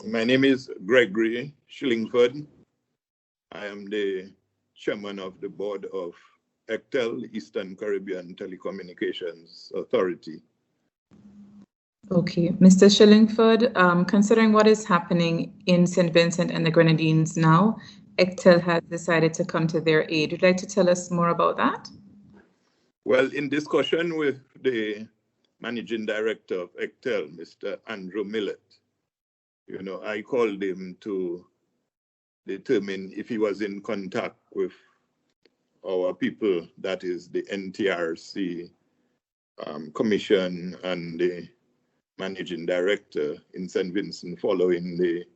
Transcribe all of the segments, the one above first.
My name is Gregory Shillingford. I am the chairman of the board of ECTEL, Eastern Caribbean Telecommunications Authority. Okay, Mr. Shillingford, considering what is happening in St. Vincent and the Grenadines now, ECTEL has decided to come to their aid. Would you like to tell us more about that? Well, in discussion with the managing director of ECTEL, Mr. Andrew Millett, I called him to determine if he was in contact with our people, that is the NTRC Commission and the managing director in St. Vincent following the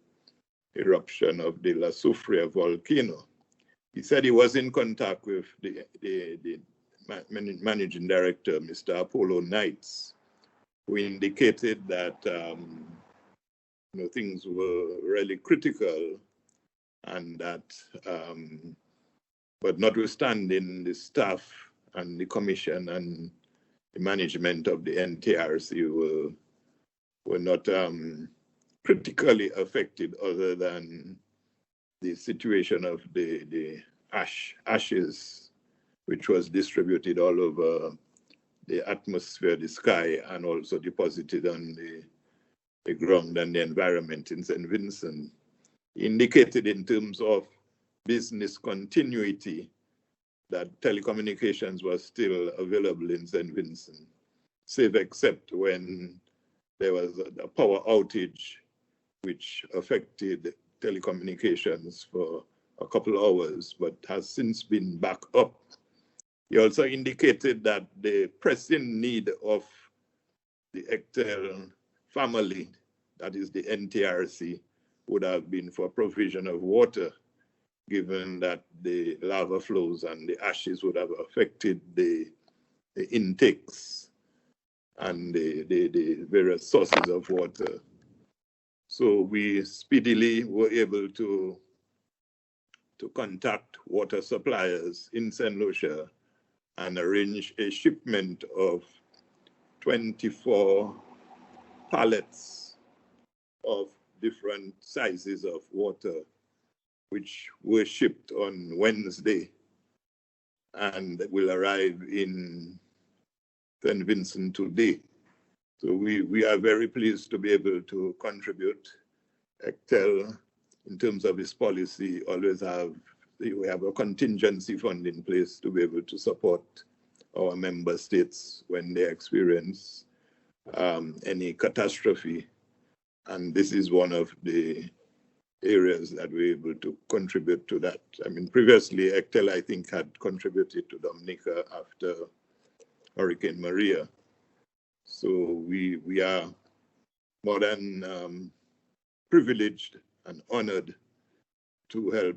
eruption of the La Soufrière volcano. He said he was in contact with the managing director, Mr. Apollo Knights, who indicated that things were really critical and that, but notwithstanding the staff and the commission and the management of the NTRC were not critically affected, other than the situation of the ashes, which was distributed all over the atmosphere, the sky, and also deposited on the ground and the environment in St. Vincent. Indicated in terms of business continuity that telecommunications was still available in St. Vincent, save except when there was a power outage which affected telecommunications for a couple of hours, but has since been back up. He also indicated that the pressing need of the ECTEL family, that is the NTRC, would have been for provision of water, given that the lava flows and the ashes would have affected the intakes and the various sources of water. So we speedily were able to contact water suppliers in St. Lucia and arrange a shipment of 24 pallets of different sizes of water, which were shipped on Wednesday and will arrive in St. Vincent today. So we are very pleased to be able to contribute. ECTEL, in terms of its policy, we have a contingency fund in place to be able to support our member states when they experience any catastrophe. And this is one of the areas that we're able to contribute to that. I mean, previously, ECTEL, I think, had contributed to Dominica after Hurricane Maria. So we are more than privileged and honored to help,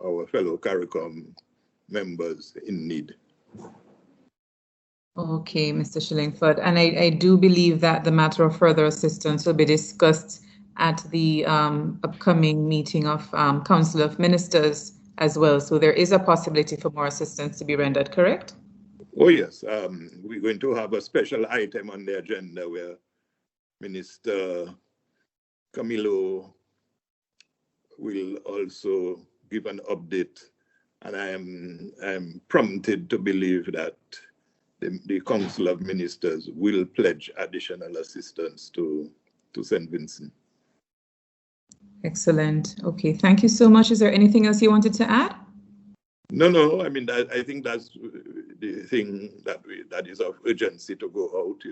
our fellow CARICOM members in need. Okay, Mr. Shillingford. And I do believe that the matter of further assistance will be discussed at the upcoming meeting of Council of Ministers as well. So there is a possibility for more assistance to be rendered, correct? Oh, yes. We're going to have a special item on the agenda where Minister Camilo will also give an update. And I am prompted to believe that the Council of Ministers will pledge additional assistance to St. Vincent. Excellent. Okay, thank you so much. Is there anything else you wanted to add? No. I mean, I think that's the thing that is of urgency to go out,